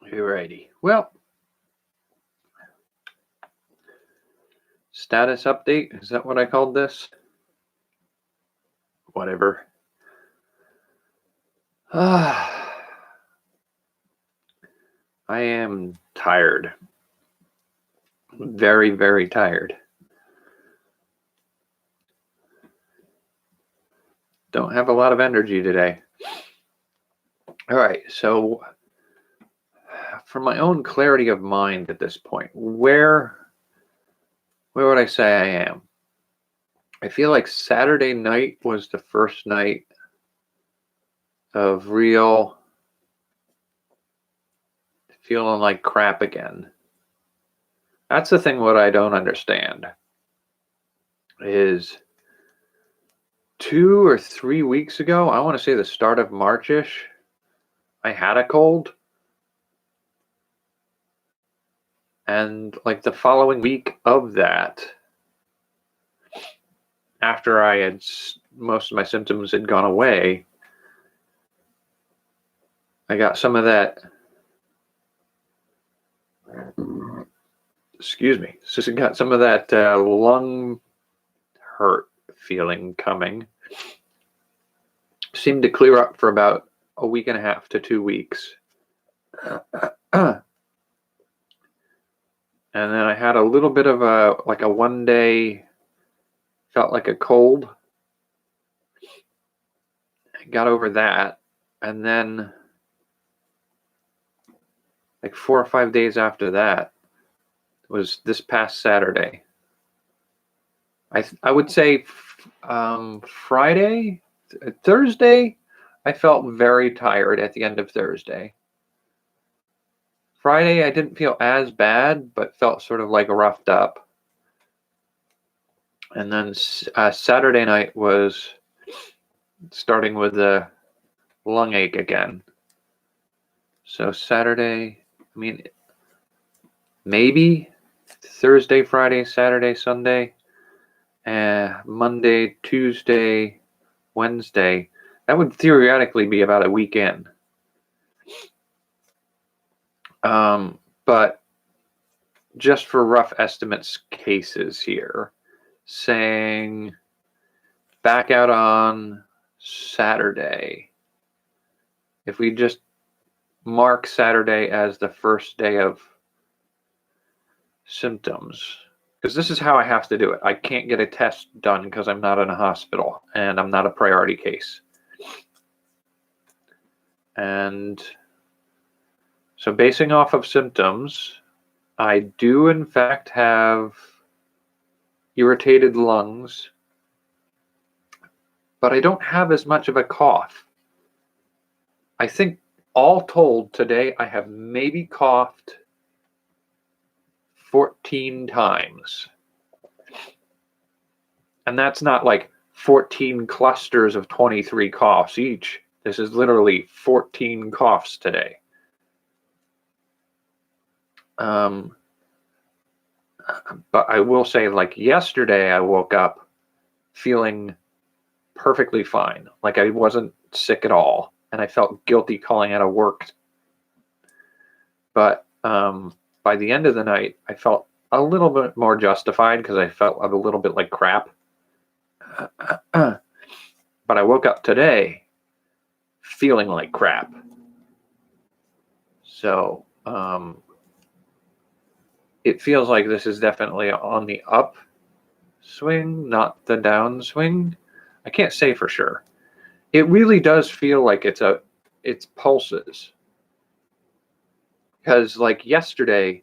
Alrighty. Well, status update. Is that what I called this? Whatever. I am tired. Very, very tired. Don't have a lot of energy today. All right, so for my own clarity of mind at this point, where would I say I am? I feel like Saturday night was the first night of real feeling like crap again. That's the thing what I don't understand is 2 or 3 weeks ago, I want to say the start of Marchish, I had a cold. And like the following week of that, after I had most of my symptoms had gone away, I got some of that, excuse me, so I got some of that lung hurt feeling coming. Seemed to clear up for about a week and a half to 2 weeks. And then I had a little bit of a 1 day, felt like a cold. I got over that. And then like 4 or 5 days after that was this past Saturday. I would say Thursday, I felt very tired at the end of Thursday. Friday, I didn't feel as bad, but felt sort of like roughed up. And then Saturday night was starting with the lung ache again. So Saturday, I mean, maybe Thursday, Friday, Saturday, Sunday, Monday, Tuesday, Wednesday. That would theoretically be about a weekend. But just for rough estimates cases here, saying back out on Saturday, if we just mark Saturday as the first day of symptoms, because this is how I have to do it. I can't get a test done because I'm not in a hospital and I'm not a priority case. And so basing off of symptoms, I do in fact have irritated lungs, but I don't have as much of a cough. I think all told today, I have maybe coughed 14 times. And that's not like 14 clusters of 23 coughs each. This is literally 14 coughs today. But I will say, like yesterday, I woke up feeling perfectly fine. Like I wasn't sick at all. And I felt guilty calling out of work. But by the end of the night, I felt a little bit more justified because I felt a little bit like crap. But I woke up today feeling like crap. So it feels like this is definitely on the upswing, not the downswing. I can't say for sure. It really does feel like it's pulses. Because like yesterday,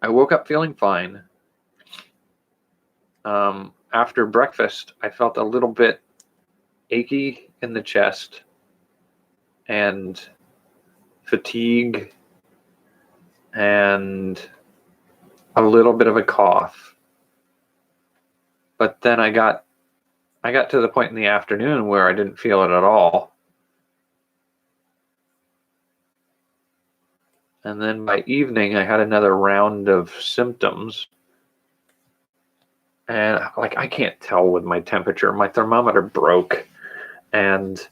I woke up feeling fine. After breakfast, I felt a little bit achy in the chest and fatigue and a little bit of a cough. But then I got to the point in the afternoon where I didn't feel it at all. And then by evening, I had another round of symptoms. And like, I can't tell with my temperature. My thermometer broke. And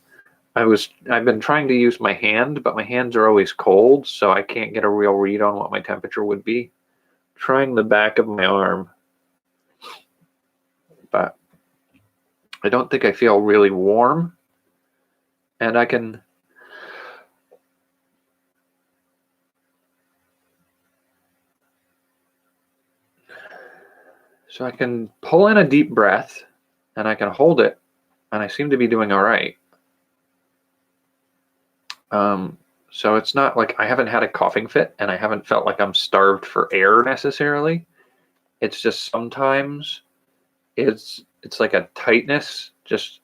I've been trying to use my hand, but my hands are always cold, so I can't get a real read on what my temperature would be. Trying the back of my arm, but I don't think I feel really warm, and I can pull in a deep breath, and I can hold it, and I seem to be doing all right. So it's not like I haven't had a coughing fit, and I haven't felt like I'm starved for air necessarily. It's just sometimes it's like a tightness. Just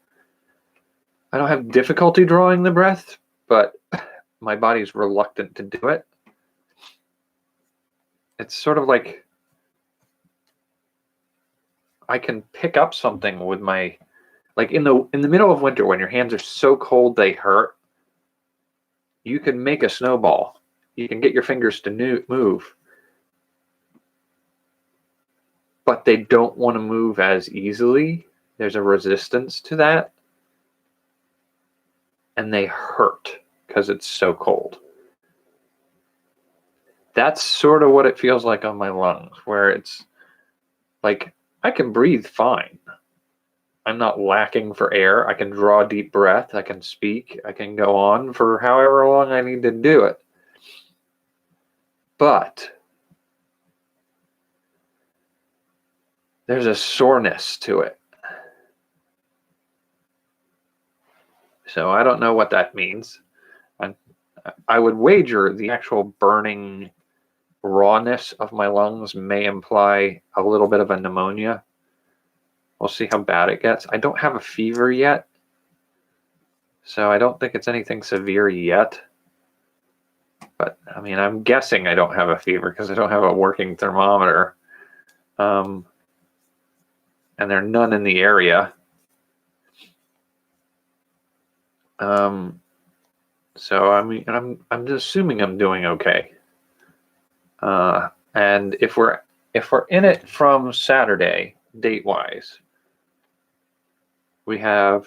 I don't have difficulty drawing the breath, but my body's reluctant to do it. It's sort of like I can pick up something with my, like in the middle of winter when your hands are so cold they hurt. You can make a snowball. You can get your fingers to move, but they don't want to move as easily. There's a resistance to that, and they hurt because it's so cold. That's sort of what it feels like on my lungs, where it's like I can breathe fine. I'm not lacking for air. I can draw a deep breath. I can speak. I can go on for however long I need to do it. But there's a soreness to it. So I don't know what that means. I would wager the actual burning rawness of my lungs may imply a little bit of a pneumonia. We'll see how bad it gets. I don't have a fever yet, so I don't think it's anything severe yet. But, I mean, I'm guessing I don't have a fever because I don't have a working thermometer. And there are none in the area. So, I mean, I'm just assuming I'm doing okay. And if we're in it from Saturday, date-wise, we're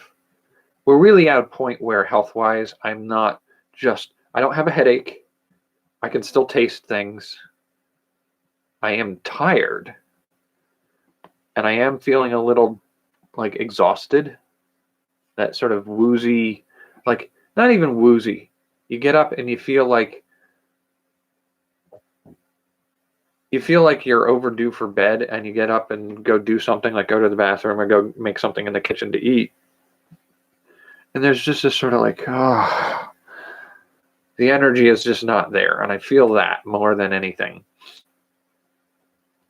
really at a point where health-wise, I don't have a headache. I can still taste things. I am tired. And I am feeling a little like exhausted. That sort of woozy, like not even woozy. You get up and you feel like you're overdue for bed, and you get up and go do something, like go to the bathroom or go make something in the kitchen to eat. And there's just this sort of like, the energy is just not there. And I feel that more than anything.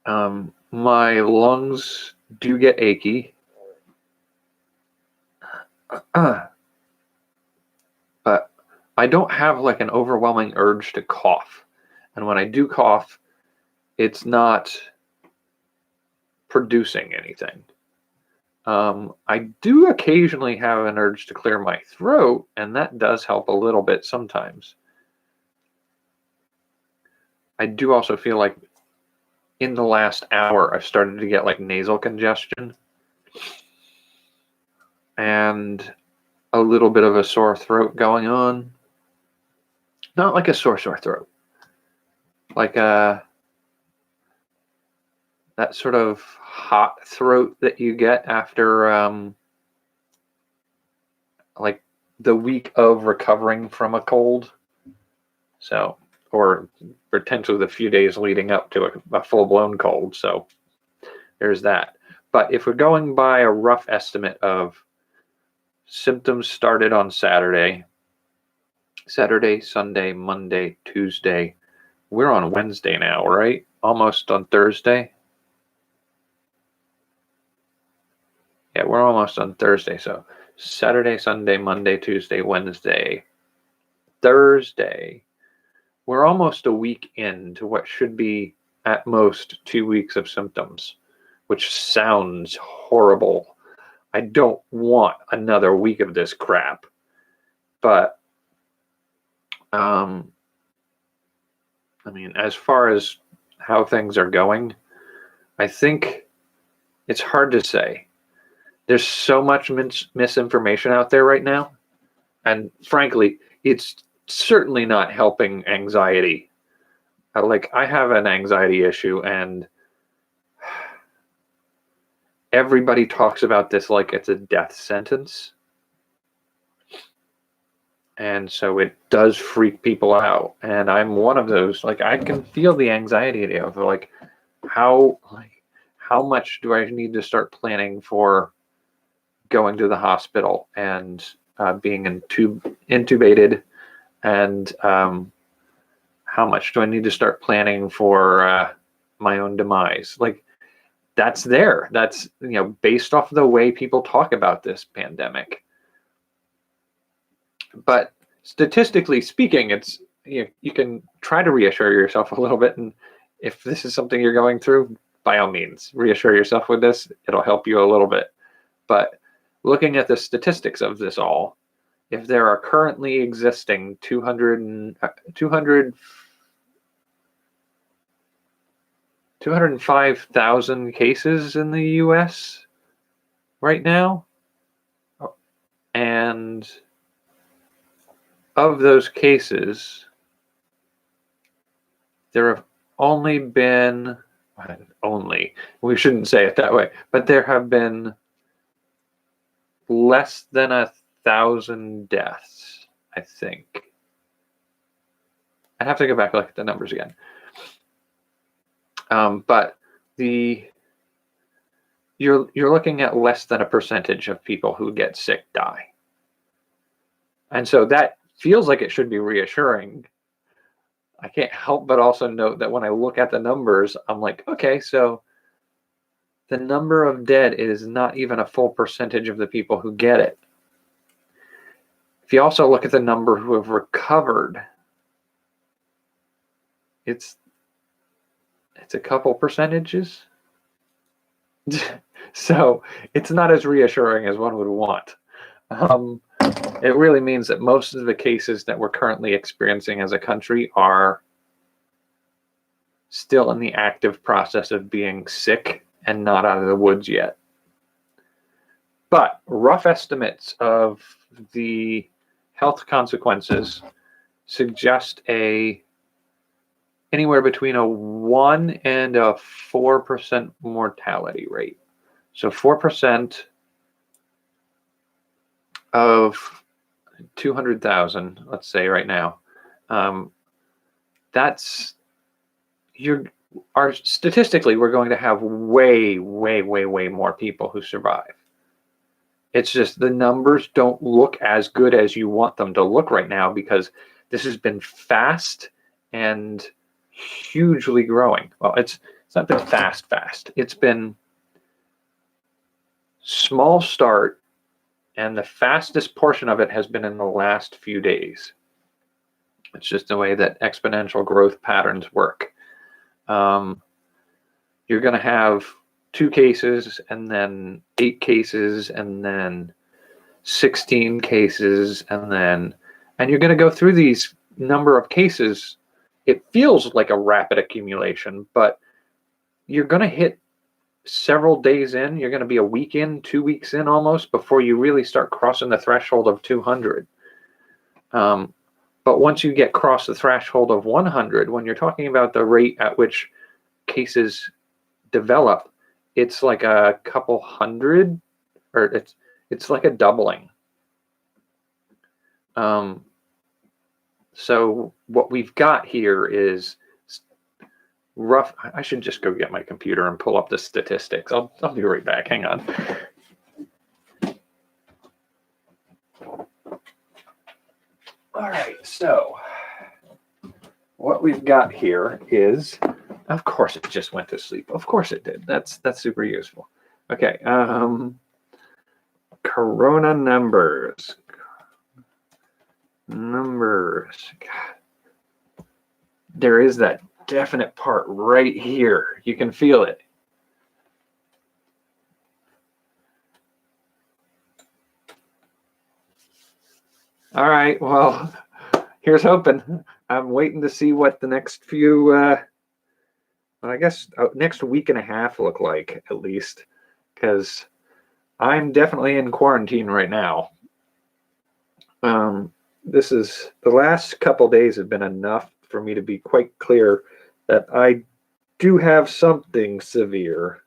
My lungs do get achy. But I don't have like an overwhelming urge to cough. And when I do cough, it's not producing anything. I do occasionally have an urge to clear my throat, and that does help a little bit sometimes. I do also feel like in the last hour, I've started to get like nasal congestion and a little bit of a sore throat going on. Not like a sore throat. Like that sort of hot throat that you get after like the week of recovering from a cold. So, or potentially the few days leading up to a full-blown cold. So there's that. But if we're going by a rough estimate of symptoms started on Saturday, Sunday, Monday, Tuesday. We're on Wednesday now, right? Almost on Thursday. Yeah, we're almost on Thursday. So Saturday, Sunday, Monday, Tuesday, Wednesday, Thursday. We're almost a week into what should be at most 2 weeks of symptoms, which sounds horrible. I don't want another week of this crap. But, I mean, as far as how things are going, I think it's hard to say. There's so much misinformation out there right now. And frankly, it's certainly not helping anxiety. Like, I have an anxiety issue, and everybody talks about this like it's a death sentence. And so it does freak people out. And I'm one of those. Like, I can feel the anxiety of like how much do I need to start planning for going to the hospital and being intubated, and how much do I need to start planning for my own demise? Like, that's there. That's, based off of the way people talk about this pandemic. But statistically speaking, it's you can try to reassure yourself a little bit. And if this is something you're going through, by all means, reassure yourself with this. It'll help you a little bit. But looking at the statistics of this all, if there are currently existing 205,000 cases in the US right now, and of those cases, there have only been, we shouldn't say it that way, but there have been less than 1,000 deaths, I think. I'd have to go back and look at the numbers again. But you're looking at less than a percentage of people who get sick die. And so that feels like it should be reassuring. I can't help but also note that when I look at the numbers, I'm like, okay, so the number of dead is not even a full percentage of the people who get it. If you also look at the number who have recovered, it's a couple percentages. So it's not as reassuring as one would want. It really means that most of the cases that we're currently experiencing as a country are still in the active process of being sick and not out of the woods yet. But rough estimates of the health consequences suggest anywhere between a 1 and a 4% mortality rate. So 4% of 200,000, let's say right now, statistically, we're going to have way, way, way, way more people who survive. It's just the numbers don't look as good as you want them to look right now, because this has been fast and hugely growing. Well, it's not been fast. It's been small start, and the fastest portion of it has been in the last few days. It's just the way that exponential growth patterns work. You're going to have 2 cases, and then 8 cases, and then 16 cases, and you're going to go through these number of cases. It feels like a rapid accumulation, but you're going to hit several days in. You're going to be a week in, 2 weeks in almost, before you really start crossing the threshold of 200. But once you get across the threshold of 100, when you're talking about the rate at which cases develop, it's like a couple hundred, or it's like a doubling. So what we've got here is rough. I should just go get my computer and pull up the statistics. I'll be right back. Hang on. All right, so what we've got here is, of course, it just went to sleep. Of course it did. That's super useful. Okay, Corona numbers. God. There is that definite part right here. You can feel it. All right, well, here's hoping. I'm waiting to see what the next few, I guess next week and a half look like, at least, because I'm definitely in quarantine right now. this is the last couple days have been enough for me to be quite clear that I do have something severe.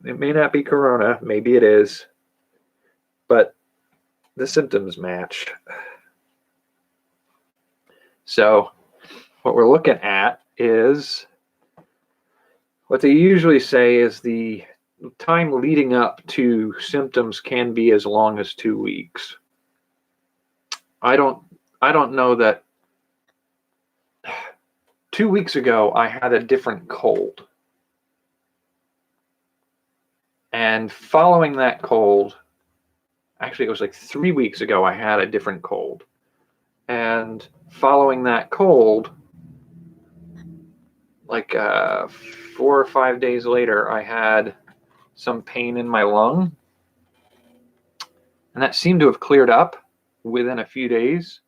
It may not be corona, maybe it is, but the symptoms match. So what we're looking at is what they usually say is the time leading up to symptoms can be as long as 2 weeks. I don't know that. 2 weeks ago, I had a different cold. And following that cold, actually, it was like 3 weeks ago, I had a different cold. And following that cold, like 4 or 5 days later, I had some pain in my lung. And that seemed to have cleared up within a few days.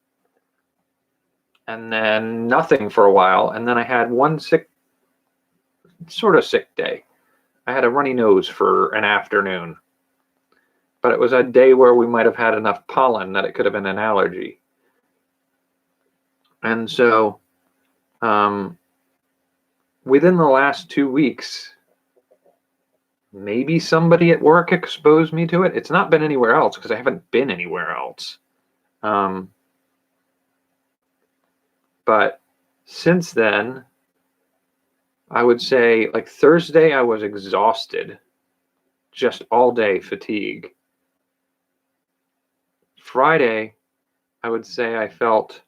And then nothing for a while. And then I had one sort of sick day. I had a runny nose for an afternoon. But it was a day where we might have had enough pollen that it could have been an allergy. And so within the last 2 weeks, maybe somebody at work exposed me to it. It's not been anywhere else because I haven't been anywhere else. But since then, I would say like Thursday, I was exhausted, just all day fatigue. Friday, I would say I felt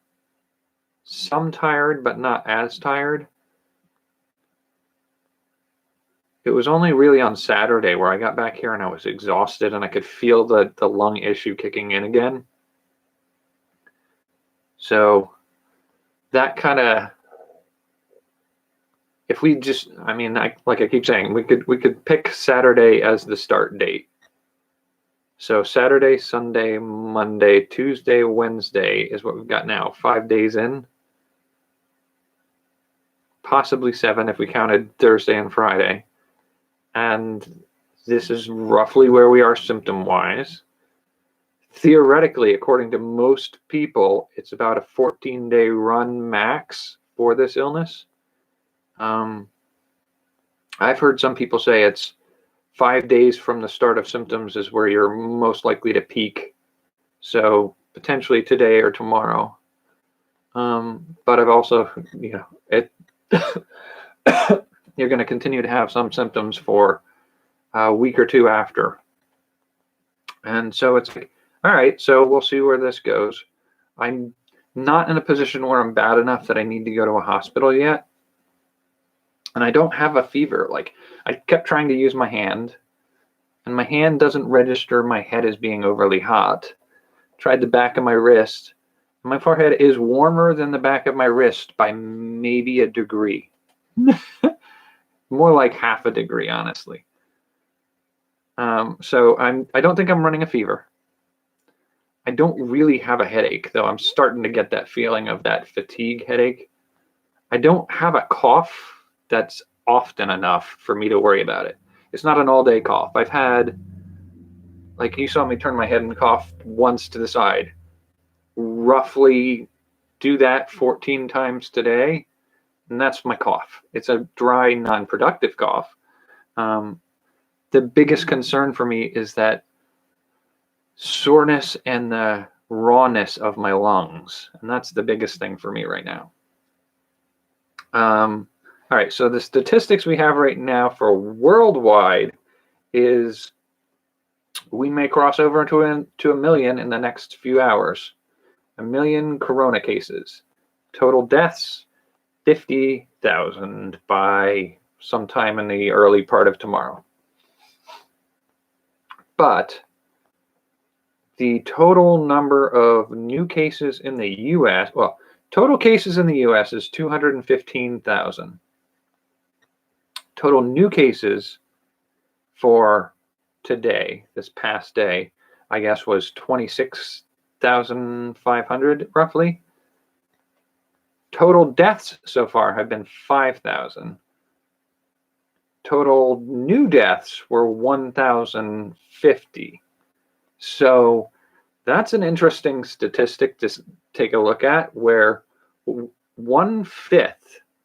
some tired, but not as tired. It was only really on Saturday where I got back here and I was exhausted and I could feel the lung issue kicking in again. So that kind of, if we just, I mean, like I keep saying, we could pick Saturday as the start date. So Saturday, Sunday, Monday, Tuesday, Wednesday is what we've got now. 5 days in, possibly 7 if we counted Thursday and Friday. And this is roughly where we are symptom-wise. Theoretically, according to most people, it's about a 14-day run max for this illness. I've heard some people say it's 5 days from the start of symptoms is where you're most likely to peak. So potentially today or tomorrow. But I've also, you're going to continue to have some symptoms for a week or two after. And so it's like, all right, so we'll see where this goes. I'm not in a position where I'm bad enough that I need to go to a hospital yet. And I don't have a fever. Like, I kept trying to use my hand, and my hand doesn't register my head as being overly hot. Tried the back of my wrist. My forehead is warmer than the back of my wrist by maybe a degree. More like half a degree, honestly. So I don't think I'm running a fever. I don't really have a headache, though I'm starting to get that feeling of that fatigue headache. I don't have a cough that's often enough for me to worry about it. It's not an all-day cough. I've had, like you saw me turn my head and cough once to the side. Roughly do that 14 times today, and that's my cough. It's a dry, non-productive cough. The biggest concern for me is that soreness and the rawness of my lungs, and that's the biggest thing for me right now. All right, so the statistics we have right now for worldwide is we may cross over to a million in the next few hours. 1 million corona cases. Total deaths, 50,000 by sometime in the early part of tomorrow. But the total number of new cases in the U.S., well, total cases in the U.S. is 215,000. Total new cases for today, this past day, I guess was 26,500 roughly. Total deaths so far have been 5,000. Total new deaths were 1,050. So That's an interesting statistic to take a look at, where 1/5,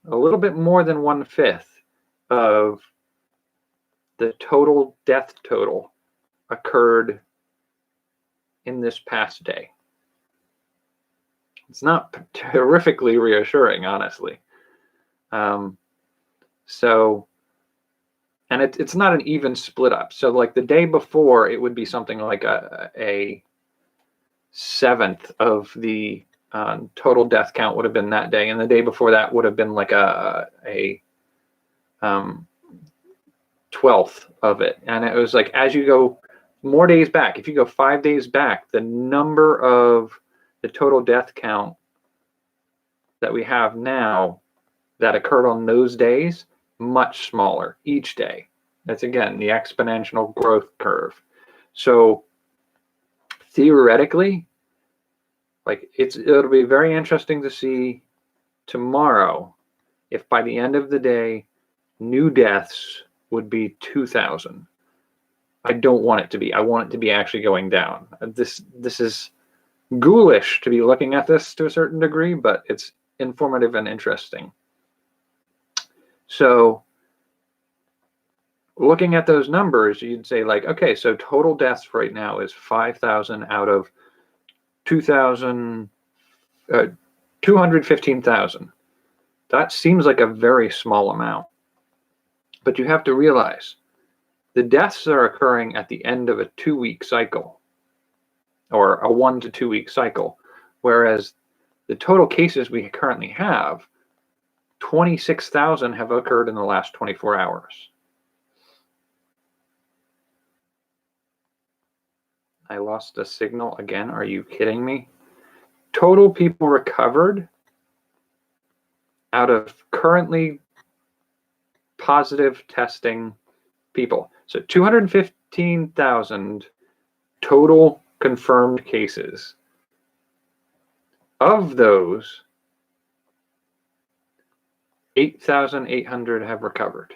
a little bit more than 1/5 of the total death total occurred in this past day. It's not terrifically reassuring, honestly. And it's not an even split up. So like the day before, it would be something like a seventh of the total death count would have been that day, and the day before that would have been like a 12th of it. And it was like, as you go more days back, if you go 5 days back, the number of the total death count that we have now that occurred on those days, much smaller each day. That's, again, the exponential growth curve. So theoretically, like it'll be very interesting to see tomorrow if by the end of the day, new deaths would be 2,000. I don't want it to be. I want it to be actually going down. This is ghoulish to be looking at this to a certain degree, but it's informative and interesting. So looking at those numbers, you'd say like, okay, so total deaths right now is 5,000 out of 215,000. That seems like a very small amount. But you have to realize the deaths are occurring at the end of a 2-week cycle, or a 1 to 2 week cycle, whereas the total cases we currently have, 26,000 have occurred in the last 24 hours. I lost a signal again. Are you kidding me? Total people recovered out of currently positive testing people. So 215,000 total confirmed cases. Of those, 8,800 have recovered.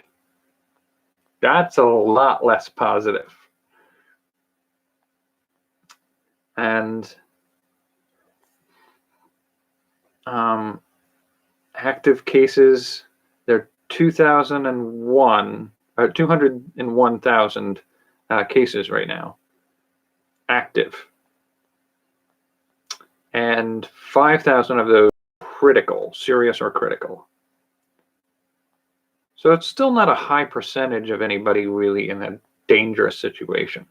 That's a lot less positive. And active cases, they're 2,001 or 201,000 cases right now, active, and 5,000 of those critical, serious or critical. So it's still not a high percentage of anybody really in a dangerous situation.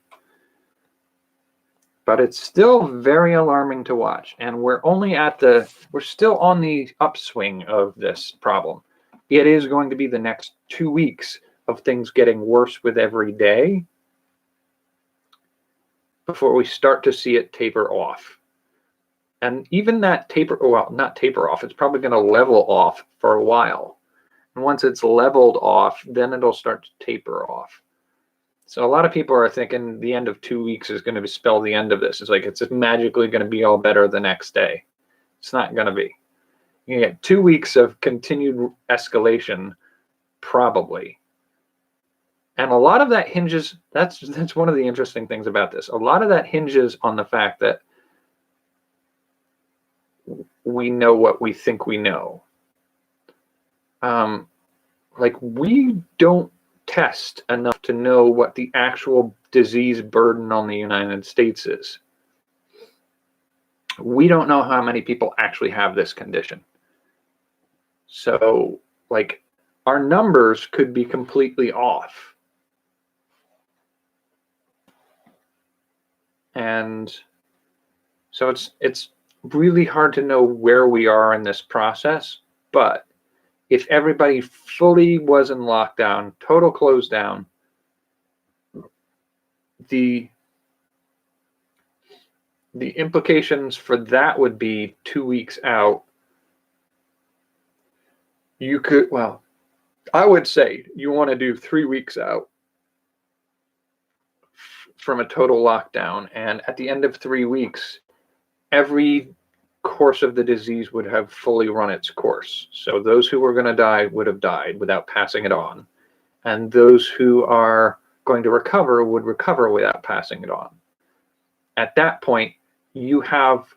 But it's still very alarming to watch. And we're still on the upswing of this problem. It is going to be the next 2 weeks of things getting worse with every day before we start to see it taper off. And even that not taper off, it's probably going to level off for a while. And once it's leveled off, then it'll start to taper off. So a lot of people are thinking the end of 2 weeks is going to spell the end of this. It's like it's magically going to be all better the next day. It's not going to be. You get 2 weeks of continued escalation, probably. And a lot of that hinges, that's one of the interesting things about this. A lot of that hinges on the fact that we know what we think we know. Like we don't test enough to know what the actual disease burden on the United States is. We don't know how many people actually have this condition. So, like, our numbers could be completely off. And so it's really hard to know where we are in this process, but if everybody fully was in lockdown, total close down, the implications for that would be 2 weeks out. You could, well, I would say you want to do 3 weeks out from a total lockdown. And at the end of 3 weeks, every course of the disease would have fully run its course. So those who were going to die would have died without passing it on. And those who are going to recover would recover without passing it on. At that point, you have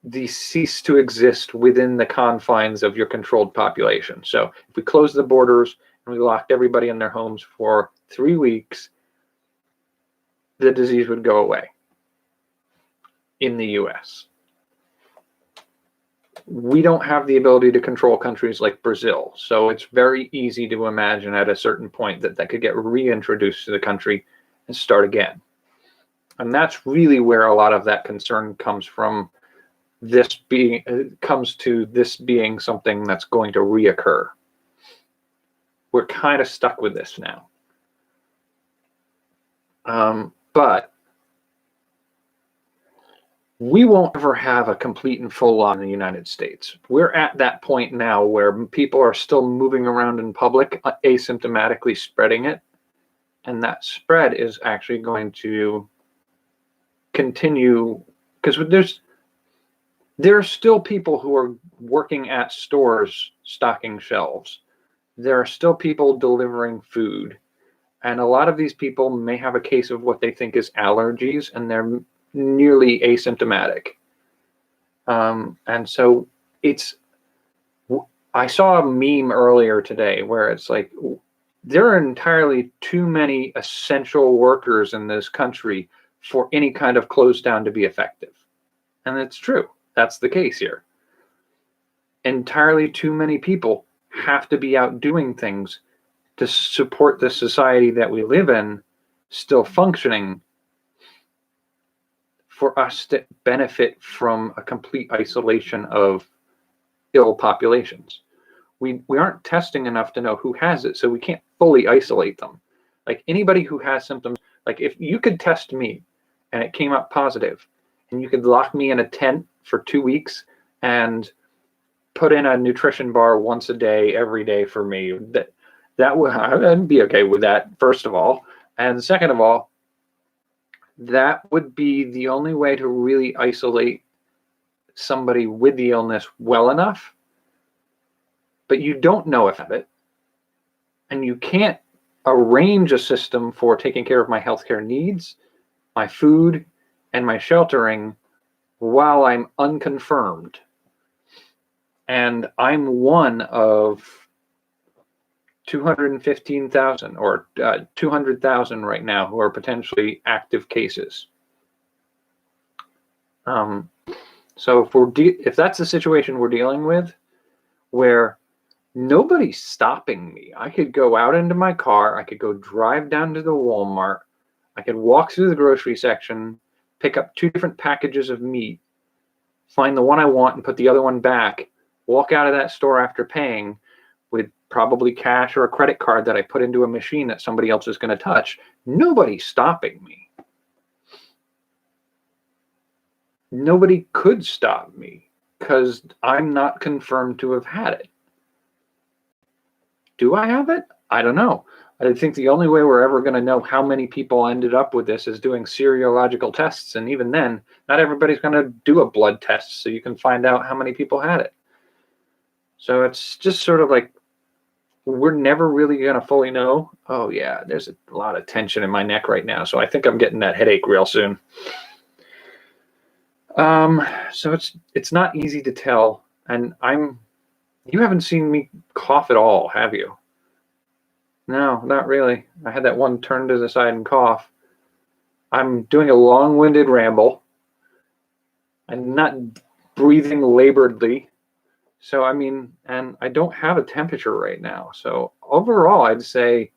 these cease to exist within the confines of your controlled population. So if we closed the borders and we locked everybody in their homes for 3 weeks, the disease would go away in the US. We don't have the ability to control countries like Brazil. So it's very easy to imagine at a certain point that that could get reintroduced to the country and start again. And that's really where a lot of that concern comes from. This being something that's going to reoccur. We're kind of stuck with this now. But we won't ever have a complete and full law in the United States. We're at that point now where people are still moving around in public, asymptomatically spreading it. And that spread is actually going to continue, because there are still people who are working at stores stocking shelves. There are still people delivering food. And a lot of these people may have a case of what they think is allergies, and they're nearly asymptomatic. And so I saw a meme earlier today where it's like, there are entirely too many essential workers in this country for any kind of close down to be effective. And it's true. That's the case here. Entirely too many people have to be out doing things to support the society that we live in still functioning for us to benefit from a complete isolation of ill populations. We aren't testing enough to know who has it, so we can't fully isolate them. Like anybody who has symptoms, like if you could test me and it came up positive, and you could lock me in a tent for 2 weeks and put in a nutrition bar once a day, every day for me, I'd be okay with that, first of all. And second of all, that would be the only way to really isolate somebody with the illness well enough. But you don't know if I have it, and you can't arrange a system for taking care of my healthcare needs, my food, and my sheltering while I'm unconfirmed. And I'm one of 215,000 or 200,000 right now who are potentially active cases. So if that's the situation we're dealing with, where nobody's stopping me, I could go out into my car, I could go drive down to the Walmart, I could walk through the grocery section, pick up 2 different packages of meat, find the one I want and put the other one back, walk out of that store after paying with probably cash or a credit card that I put into a machine that somebody else is going to touch. Nobody's stopping me. Nobody could stop me because I'm not confirmed to have had it. Do I have it? I don't know. I think the only way we're ever going to know how many people ended up with this is doing serological tests. And even then, not everybody's going to do a blood test so you can find out how many people had it. So it's just sort of like, we're never really going to fully know. Oh yeah, there's a lot of tension in my neck right now. So I think I'm getting that headache real soon. So it's not easy to tell. And you haven't seen me cough at all, have you? No, not really. I had that one turn to the side and cough. I'm doing a long-winded ramble. I'm not breathing laboredly. So, I mean, and I don't have a temperature right now. So overall, I'd say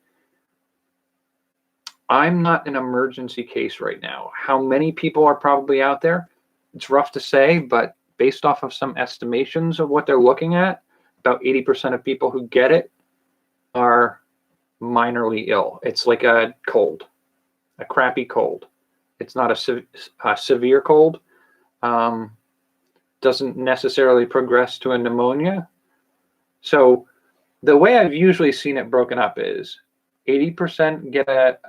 I'm not an emergency case right now. How many people are probably out there? It's rough to say, but based off of some estimations of what they're looking at, about 80% of people who get it are minorly ill. It's like a cold, a crappy cold. It's not a severe cold. Doesn't necessarily progress to a pneumonia. So the way I've usually seen it broken up is 80% get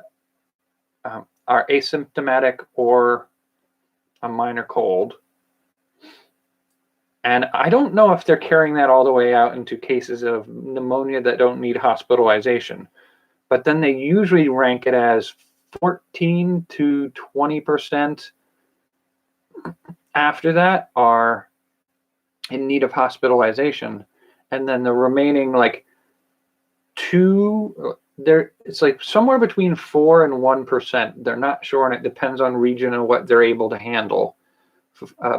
are asymptomatic or a minor cold. And I don't know if they're carrying that all the way out into cases of pneumonia that don't need hospitalization. But then they usually rank it as 14 to 20% after that are in need of hospitalization. And then the remaining like it's like somewhere between 4 and 1%. They're not sure, and it depends on region and what they're able to handle.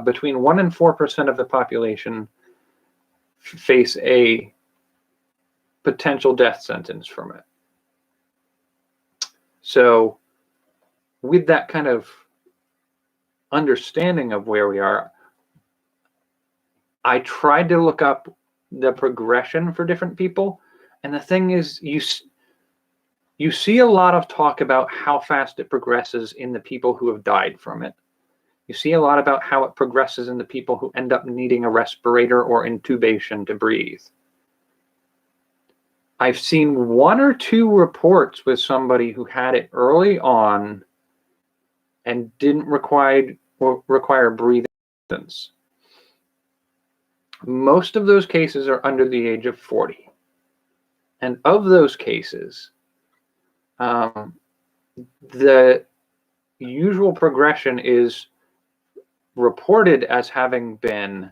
Between 1 and 4% of the population face a potential death sentence from it. So with that kind of understanding of where we are, I tried to look up the progression for different people. And the thing is, you see a lot of talk about how fast it progresses in the people who have died from it. You see a lot about how it progresses in the people who end up needing a respirator or intubation to breathe. I've seen 1 or 2 reports with somebody who had it early on and didn't require breathing assistance. Most of those cases are under the age of 40. And of those cases, the usual progression is reported as having been,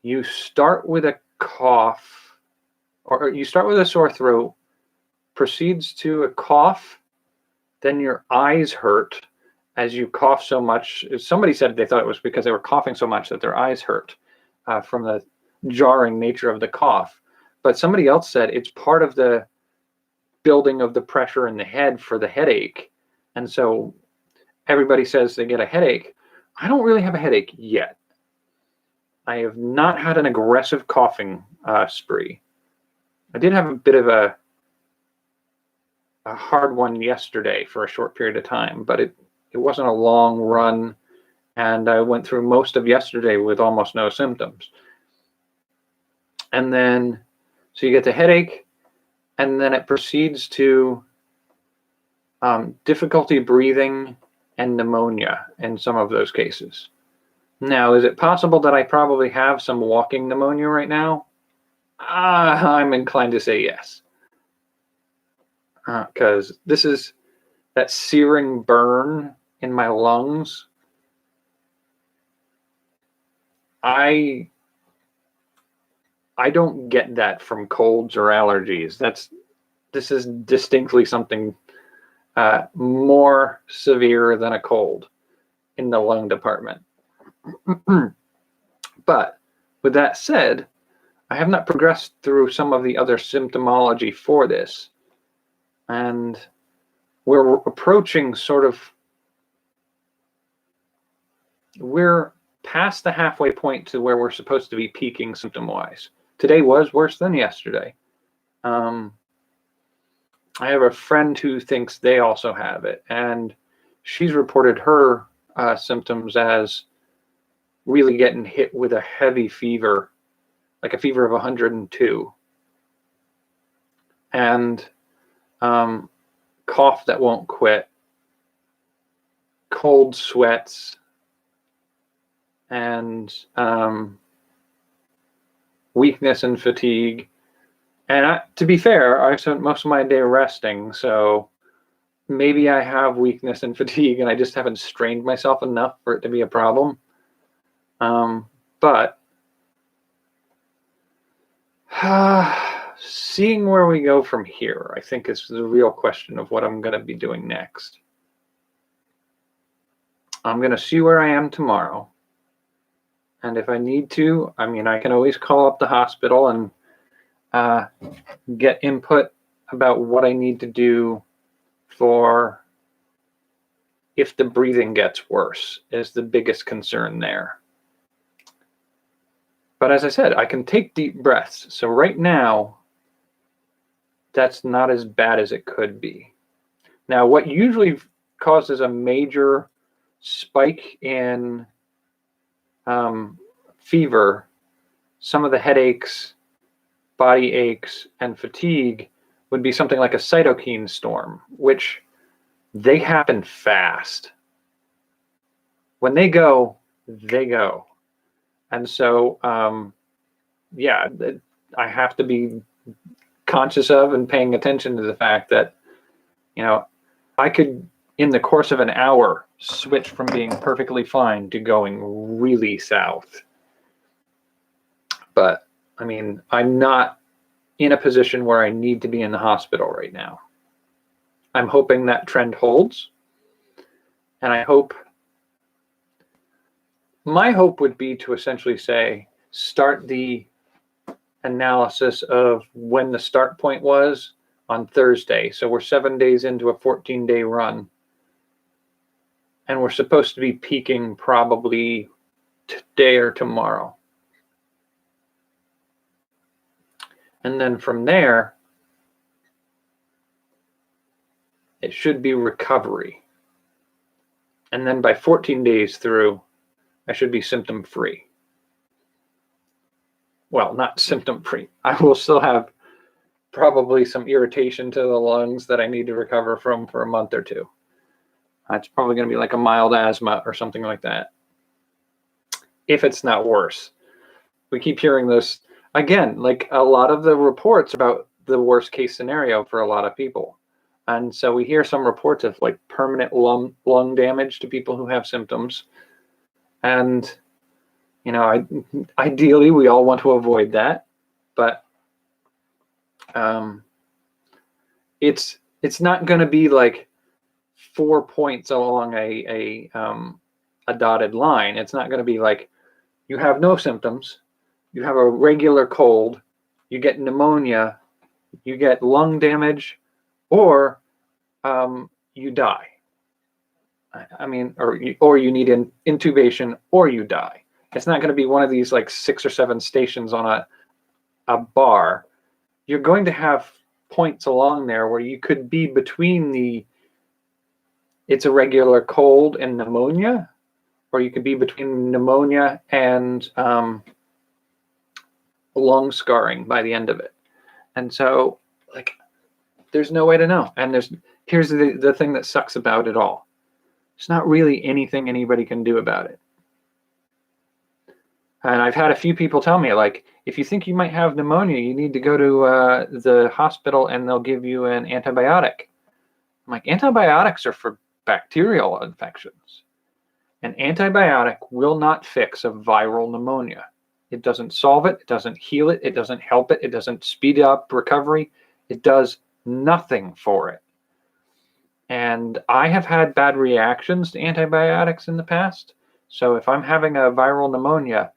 you start with a cough, or you start with a sore throat, proceeds to a cough, then your eyes hurt as you cough so much. Somebody said they thought it was because they were coughing so much that their eyes hurt from the jarring nature of the cough. But somebody else said it's part of the building of the pressure in the head for the headache. And so everybody says they get a headache. I don't really have a headache yet. I have not had an aggressive coughing spree. I did have a bit of a hard one yesterday for a short period of time, but it wasn't a long run, and I went through most of yesterday with almost no symptoms. And then, so you get the headache, and then it proceeds to difficulty breathing and pneumonia in some of those cases. Now, is it possible that I probably have some walking pneumonia right now? I'm inclined to say yes. Because this is that searing burn in my lungs. I don't get that from colds or allergies. This is distinctly something more severe than a cold in the lung department. But with that said, I have not progressed through some of the other symptomology for this. And we're approaching we're past the halfway point to where we're supposed to be peaking symptom-wise. Today was worse than yesterday. I have a friend who thinks they also have it, and she's reported her symptoms as really getting hit with a heavy fever, like a fever of 102, and cough that won't quit, cold sweats, and weakness and fatigue. And to be fair, I spent most of my day resting, so maybe I have weakness and fatigue and I just haven't strained myself enough for it to be a problem. But seeing where we go from here, I think is the real question of what I'm going to be doing next. I'm going to see where I am tomorrow. And if I need to, I mean, I can always call up the hospital and get input about what I need to do for if the breathing gets worse is the biggest concern there. But as I said, I can take deep breaths. So right now, that's not as bad as it could be. Now, what usually causes a major spike in fever, some of the headaches, body aches, and fatigue would be something like a cytokine storm, which they happen fast. When they go, they go. And so, yeah, I have to be conscious of and paying attention to the fact that, you know, I could in the course of an hour, switch from being perfectly fine to going really south. But I mean, I'm not in a position where I need to be in the hospital right now. I'm hoping that trend holds. And my hope would be to essentially say, start the analysis of when the start point was on Thursday. So we're 7 days into a 14-day run. And we're supposed to be peaking probably today or tomorrow. And then from there, it should be recovery. And then by 14 days through, I should be symptom free. Well, not symptom free. I will still have probably some irritation to the lungs that I need to recover from for a month or two. It's probably going to be like a mild asthma or something like that, if it's not worse. We keep hearing this again, like a lot of the reports about the worst case scenario for a lot of people. And so we hear some reports of like permanent lung damage to people who have symptoms. And, you know, ideally we all want to avoid that, but it's not going to be like 4 points along a dotted line. It's not going to be like you have no symptoms, you have a regular cold, you get pneumonia, you get lung damage, or you die. I mean, or you need an intubation, or you die. It's not going to be one of these like 6 or 7 stations on a bar. You're going to have points along there where you could be between it's a regular cold and pneumonia, or you could be between pneumonia and lung scarring by the end of it. And so, like, there's no way to know. And here's the thing that sucks about it all. There's not really anything anybody can do about it. And I've had a few people tell me, like, if you think you might have pneumonia, you need to go to the hospital and they'll give you an antibiotic. I'm like, antibiotics are for bacterial infections. An antibiotic will not fix a viral pneumonia. It doesn't solve it. It doesn't heal it. It doesn't help it. It doesn't speed up recovery. It does nothing for it. And I have had bad reactions to antibiotics in the past. So if I'm having a viral pneumonia,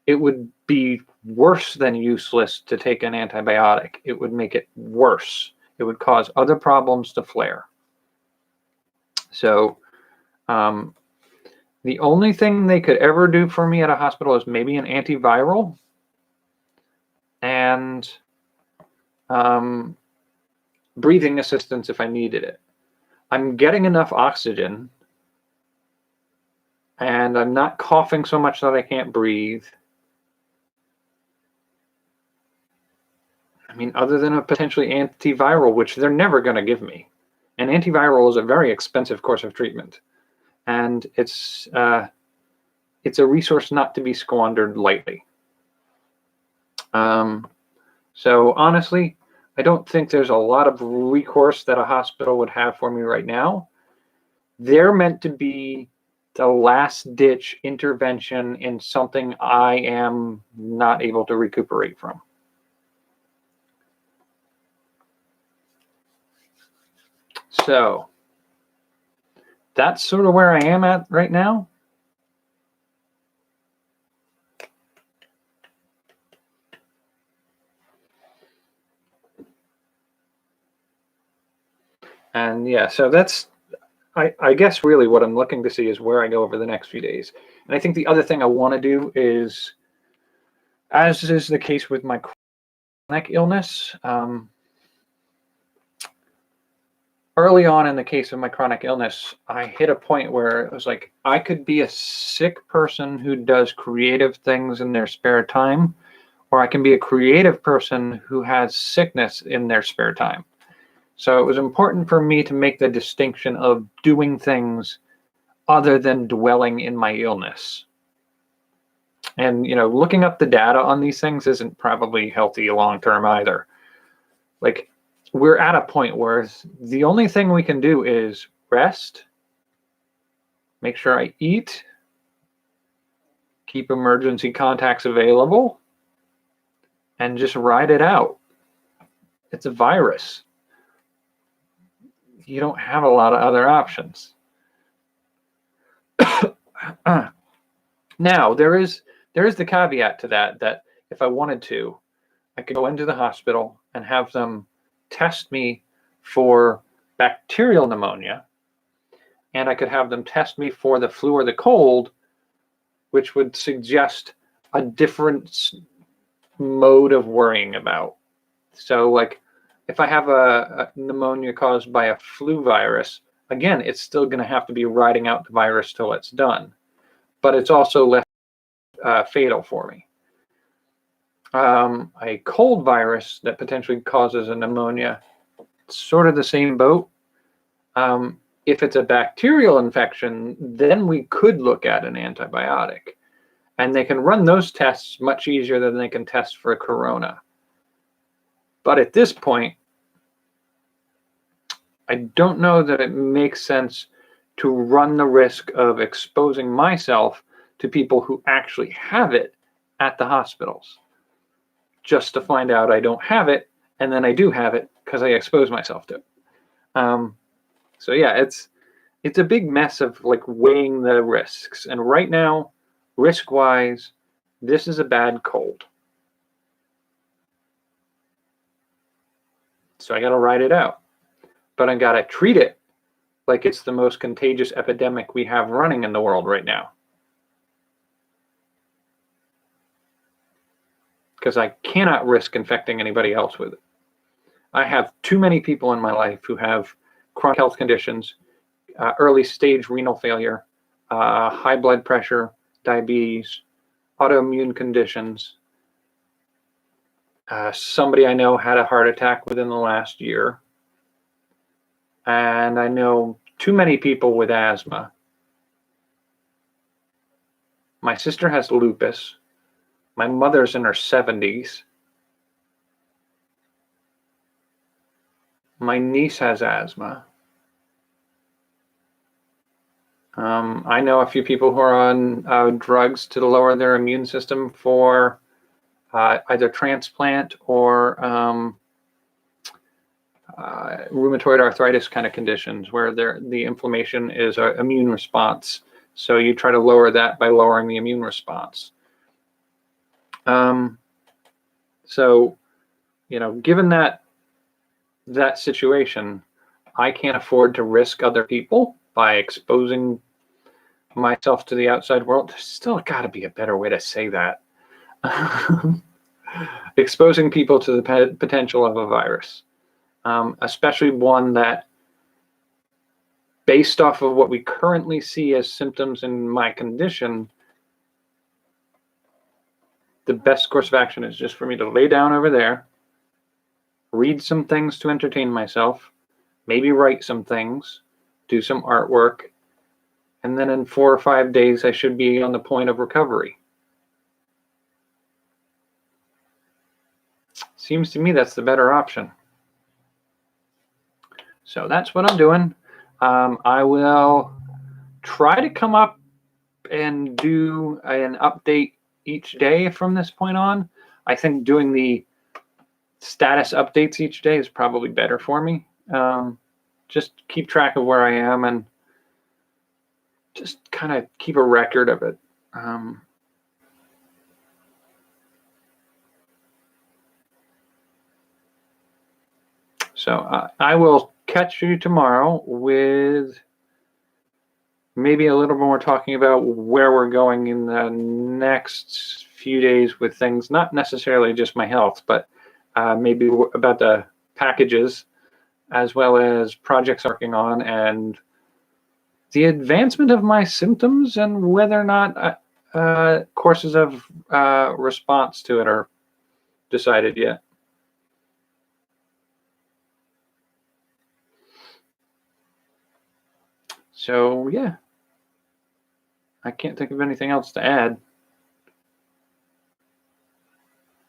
it would be worse than useless to take an antibiotic. It would make it worse. It would cause other problems to flare. So the only thing they could ever do for me at a hospital is maybe an antiviral and breathing assistance if I needed it. I'm getting enough oxygen and I'm not coughing so much that I can't breathe. I mean, other than a potentially antiviral, which they're never going to give me. An antiviral is a very expensive course of treatment. And it's a resource not to be squandered lightly. So honestly, I don't think there's a lot of recourse that a hospital would have for me right now. They're meant to be the last ditch intervention in something I am not able to recuperate from. So that's sort of where I am at right now. And yeah, so that's, I guess really what I'm looking to see is where I go over the next few days. And I think the other thing I want to do is, as is the case with my chronic illness, early on in the case of my chronic illness, I hit a point where it was like, I could be a sick person who does creative things in their spare time, or I can be a creative person who has sickness in their spare time. So it was important for me to make the distinction of doing things other than dwelling in my illness. And, you know, looking up the data on these things isn't probably healthy long-term either. Like, we're at a point where the only thing we can do is rest, make sure I eat, keep emergency contacts available, and just ride it out. It's a virus. You don't have a lot of other options. Now, there is the caveat to that if I wanted to, I could go into the hospital and have them test me for bacterial pneumonia, and I could have them test me for the flu or the cold, which would suggest a different mode of worrying about. So, like, if I have a pneumonia caused by a flu virus, again, it's still going to have to be riding out the virus till it's done, but it's also less fatal for me. A cold virus that potentially causes a pneumonia, sort of the same boat. If it's a bacterial infection, then we could look at an antibiotic. And they can run those tests much easier than they can test for a corona. But at this point, I don't know that it makes sense to run the risk of exposing myself to people who actually have it at the hospitals, just to find out I don't have it, and then I do have it because I expose myself to it. So yeah, it's a big mess of like weighing the risks. And right now, risk-wise, this is a bad cold. So I got to ride it out. But I got to treat it like it's the most contagious epidemic we have running in the world right now. Because I cannot risk infecting anybody else with it. I have too many people in my life who have chronic health conditions, early stage renal failure, high blood pressure, diabetes, autoimmune conditions. Somebody I know had a heart attack within the last year. And I know too many people with asthma. My sister has lupus. My mother's in her 70s. My niece has asthma. I know a few people who are on drugs to lower their immune system for either transplant or rheumatoid arthritis kind of conditions where the inflammation is an immune response. So you try to lower that by lowering the immune response. So, given that situation, I can't afford to risk other people by exposing myself to the outside world. There's still got to be a better way to say that. Exposing people to the potential of a virus, especially one that, based off of what we currently see as symptoms in my condition, the best course of action is just for me to lay down over there, read some things to entertain myself, maybe write some things, do some artwork, and then in 4 or 5 days, I should be on the point of recovery. Seems to me that's the better option. So that's what I'm doing. I will try to come up and do an update each day from this point on. I think doing the status updates each day is probably better for me. Just keep track of where I am and just kind of keep a record of it. So I will catch you tomorrow with maybe a little more talking about where we're going in the next few days with things, not necessarily just my health, but maybe about the packages as well as projects I'm working on and the advancement of my symptoms and whether or not courses of response to it are decided yet. So yeah, I can't think of anything else to add.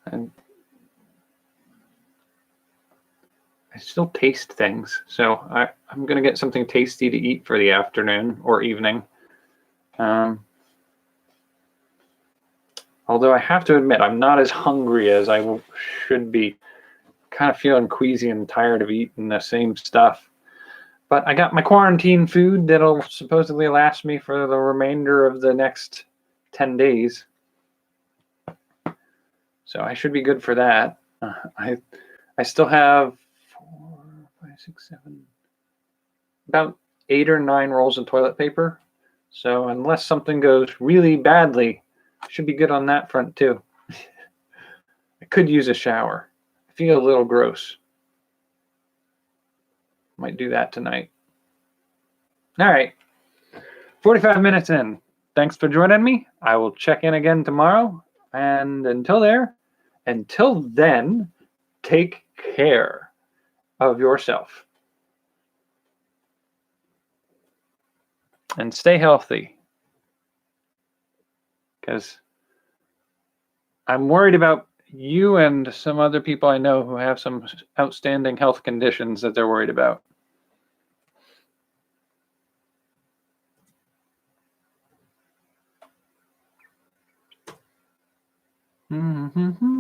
And I still taste things. So I'm going to get something tasty to eat for the afternoon or evening. Although I have to admit, I'm not as hungry as I should be. Kind of feeling queasy and tired of eating the same stuff. But I got my quarantine food that'll supposedly last me for the remainder of the next 10 days. So I should be good for that. I still have 4, 5, 6, 7, about 8 or 9 rolls of toilet paper. So unless something goes really badly, I should be good on that front too. I could use a shower. I feel a little gross. Might do that tonight. All right. 45 minutes in. Thanks for joining me. I will check in again tomorrow. And until then, take care of yourself. And stay healthy. Because I'm worried about you and some other people I know who have some outstanding health conditions that they're worried about. Mm-hmm.